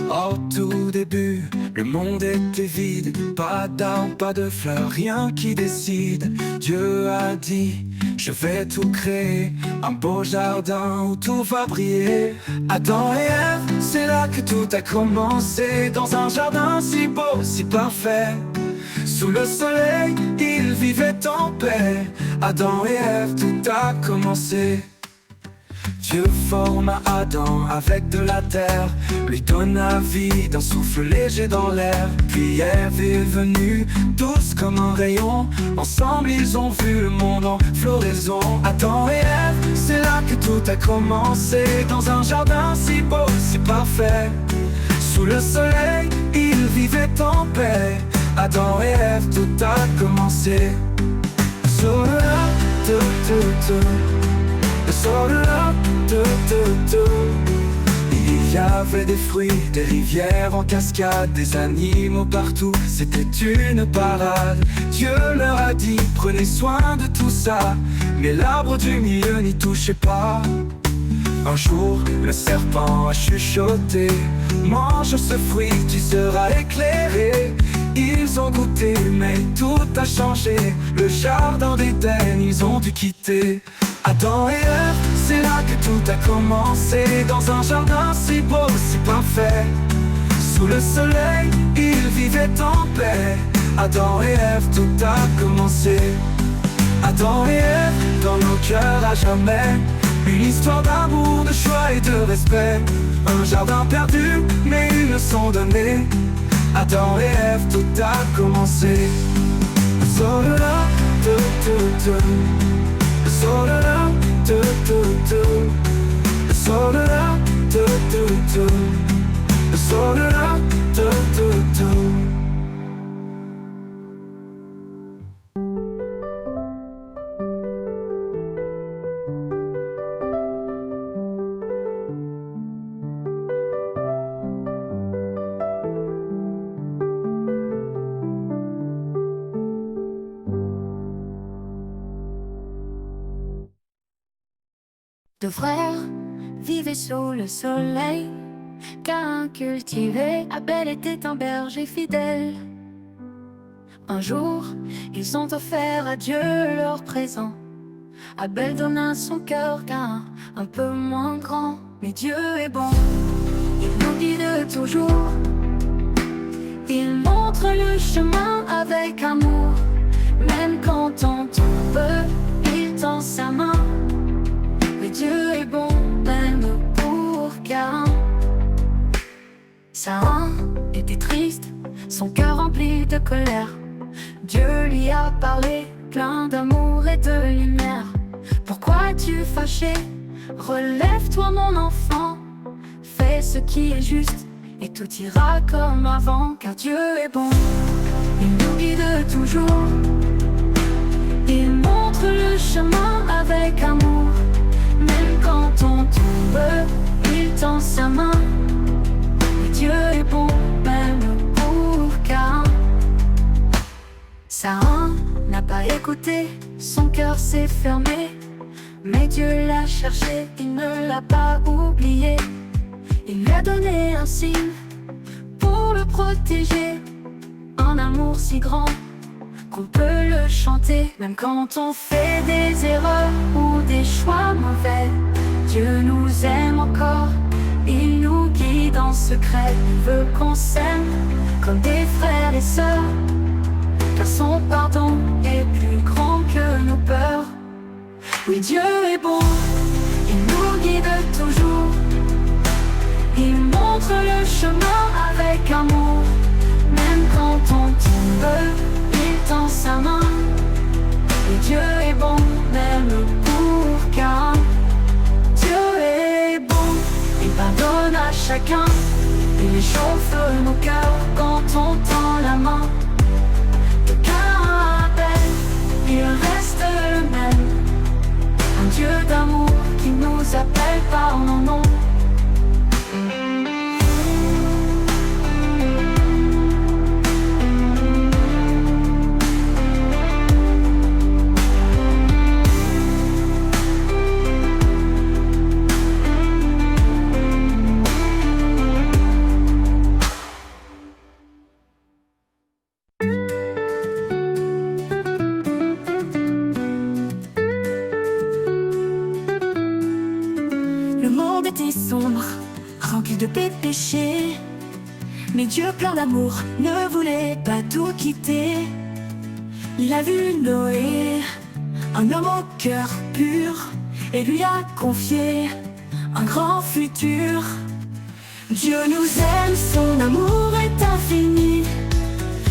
Au tout début, le monde était vide. Pas d'arbres, pas de fleurs, rien qui décide. Dieu a dit, je vais tout créer. Un beau jardin où tout va briller. Adam et Ève, c'est là que tout a commencé. Dans un jardin si beau, si parfait. Sous le soleil, ils vivaient en paix. Adam et Ève, tout a commencé. Dieu forma Adam avec de la terre, lui donna vie d'un souffle léger dans l'air. Puis Ève est venue, douce comme un rayon. Ensemble ils ont vu le monde en floraison. Adam et Ève, c'est là que tout a commencé. Dans un jardin si beau, si parfait. Sous le soleil, ils vivaient en paix. Adam et Ève, tout a commencé. Il y avait des fruits, des rivières en cascade, des animaux partout, c'était une parade. Dieu leur a dit, prenez soin de tout ça, mais l'arbre du milieu n'y touchez pas. Un jour, le serpent a chuchoté, mange ce fruit, tu seras éclairé. Ils ont goûté, mais tout a changé. Le jardin d'Éden, ils ont dû quitter. Adam et Ève, c'est là que tout a commencé. Dans un jardin si beau, si parfait. Sous le soleil, ils vivaient en paix. Adam et Ève, tout a commencé. Adam et Ève, dans nos cœurs à jamais. Une histoire d'amour, de choix et de respect. Un jardin perdu, mais une leçon donnée. Adam et Ève, tout a commencé. Deux frères vivaient sous le soleil. Caïn cultivait, Abel était un berger fidèle. Un jour, ils ont offert à Dieu leur présent. Abel donna son cœur, Caïn un peu moins grand. Mais Dieu est bon, il nous guide toujours. Il montre le chemin avec amour. Même quand on tombe, il tend sa main. Mais Dieu est bon, même pour Caïn. Caïn était triste, son cœur rempli de colère. Dieu lui a parlé, plein d'amour et de lumière. Pourquoi es-tu fâché? Relève-toi mon enfant. Fais ce qui est juste et tout ira comme avant. Car Dieu est bon, il nous guide toujours. Il montre le chemin avec amour. Même quand on tombe, il tend sa main. Mais Dieu est bon, même pour Caïn. Caïn n'a pas écouté, son cœur s'est fermé. Mais Dieu l'a cherché, il ne l'a pas oublié. Il lui a donné un signe pour le protéger. Un amour si grand qu'on peut le chanter. Même quand on fait des erreurs ou des choix mauvais, Dieu nous aime encore, il nous guide en secret. Il veut qu'on s'aime comme des frères et sœurs, car son pardon est plus grand que nos peurs. Oui, Dieu est bon, il nous guide toujours. Il montre le chemin avec amour. Même quand on tombe, il tend sa main. Et Dieu est bon, même pour Caïn. Dieu est bon, il pardonne à chacun. Il réchauffe nos cœurs quand on tend la main. De Caïn à Abel, il reste le même. Un Dieu d'amour qui nous appelle par nos noms. sombre, rempli de péchés. Mais Dieu, plein d'amour, ne voulait pas tout quitter. Il a vu Noé, un homme au cœur pur, et lui a confié un grand futur. Dieu nous aime, son amour est infini.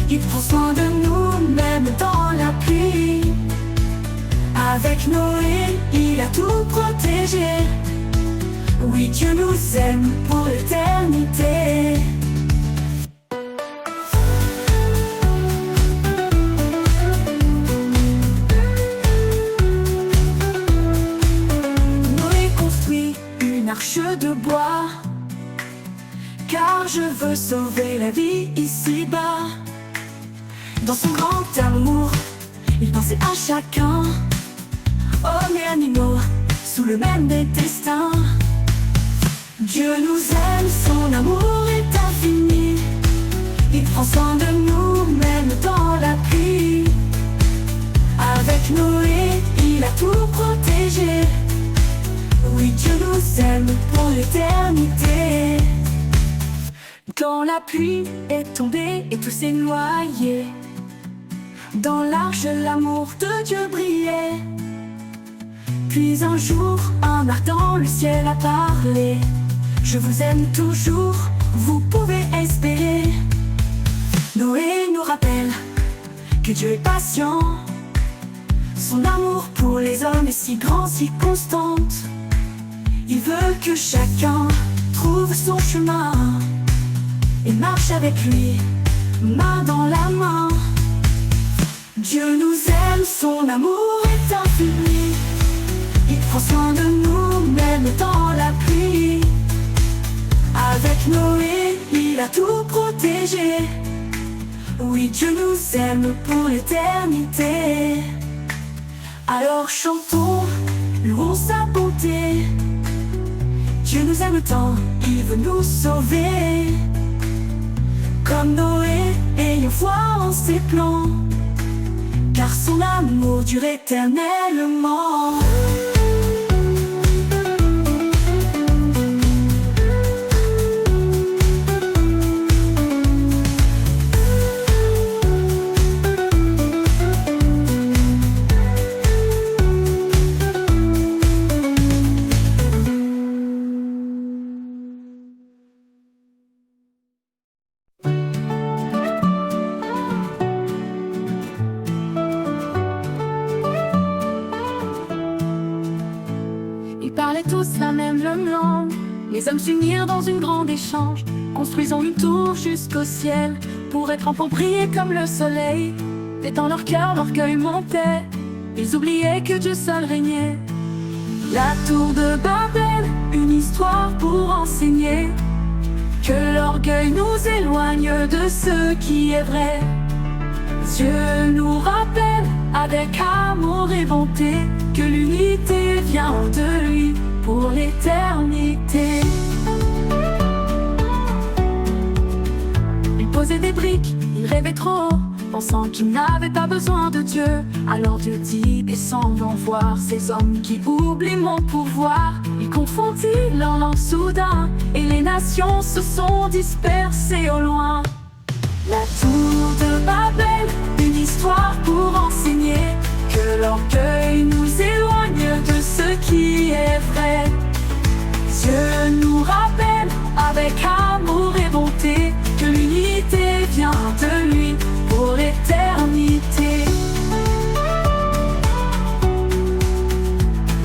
Il prend soin de nous, même dans la pluie. Avec Noé, il a tout protégé. Oui, Dieu nous aime pour l'éternité. Noé construit une arche de bois, car je veux sauver la vie ici-bas. Dans son grand amour, il pensait à chacun, hommes et animaux, sous le même destin. Dieu nous aime, son amour est infini. Il prend soin de nous, même dans la pluie. Avec Noé, il a tout protégé. Oui, Dieu nous aime pour l'éternité. Quand la pluie est tombée et tout s'est noyé, dans l'arche, l'amour de Dieu brillait. Puis un jour, un marque dans le ciel a parlé. Je vous aime toujours, vous pouvez espérer. Noé nous rappelle que Dieu est patient. Son amour pour les hommes est si grand, si constante. Il veut que chacun trouve son chemin et marche avec lui, main dans la main. Dieu nous aime, son amour est infini. Il prend soin de nous, même dans la pluie. Avec Noé, il a tout protégé. Oui, Dieu nous aime pour l'éternité. Alors chantons, louons sa bonté. Dieu nous aime tant, il veut nous sauver. Comme Noé, ayons foi en ses plans, car son amour dure éternellement. Ils parlaient tous la même langue. Les hommes s'unirent dans une grande échange, construisant une tour jusqu'au ciel, pour être enfants briller comme le soleil. Et dans leur cœur, l'orgueil montait. Ils oubliaient que Dieu seul régnait. La tour de Babel, une histoire pour enseigner que l'orgueil nous éloigne de ce qui est vrai. Dieu nous rappelle avec amour et bonté que l'unité vient de lui pour l'éternité. Il posait des briques, il rêvait trop, pensant qu'il n'avait pas besoin de Dieu. Alors Dieu dit, descendons voir ces hommes qui oublient mon pouvoir. Il confondit leur langue soudain, et les nations se sont dispersées au loin. La tour de Babel, une histoire pour enseigner que l'orgueil nous éloigne de ce qui est vrai. Dieu nous rappelle avec amour et bonté que l'unité vient de lui pour l'éternité.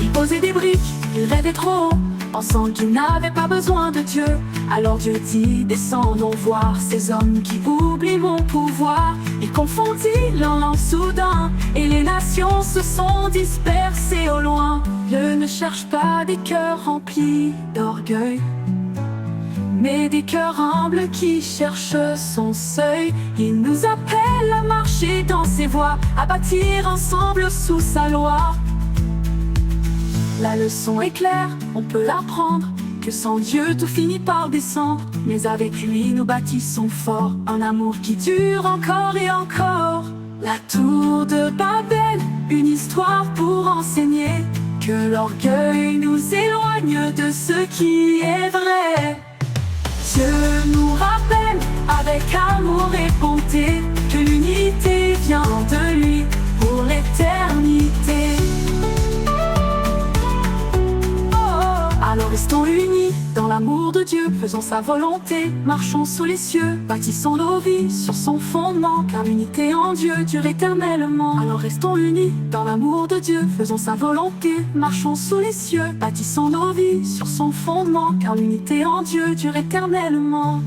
Il posait des briques, il rêvait trop, pensant qu'il n'avait pas besoin de Dieu. Alors Dieu dit, descendons voir ces hommes qui oublient mon pouvoir. Il confondit leur langue soudain, et les nations se sont dispersées au loin. Dieu ne cherche pas des cœurs remplis d'orgueil, mais des cœurs humbles qui cherchent son seuil. Il nous appelle à marcher dans ses voies, à bâtir ensemble sous sa loi. La leçon est claire, on peut l'apprendre, que sans Dieu tout finit par descendre. Mais avec lui nous bâtissons fort un amour qui dure encore et encore. La tour de Babel, une histoire pour enseigner que l'orgueil nous éloigne de ce qui est vrai. Dieu nous rappelle avec amour et bonté que l'unité vient de lui pour l'éternité. Alors restons unis dans l'amour de Dieu, faisons sa volonté, marchons sous les cieux, bâtissons nos vies sur son fondement, car l'unité en Dieu dure éternellement. Alors restons unis dans l'amour de Dieu, faisons sa volonté, marchons sous les cieux, bâtissons nos vies sur son fondement, car l'unité en Dieu dure éternellement.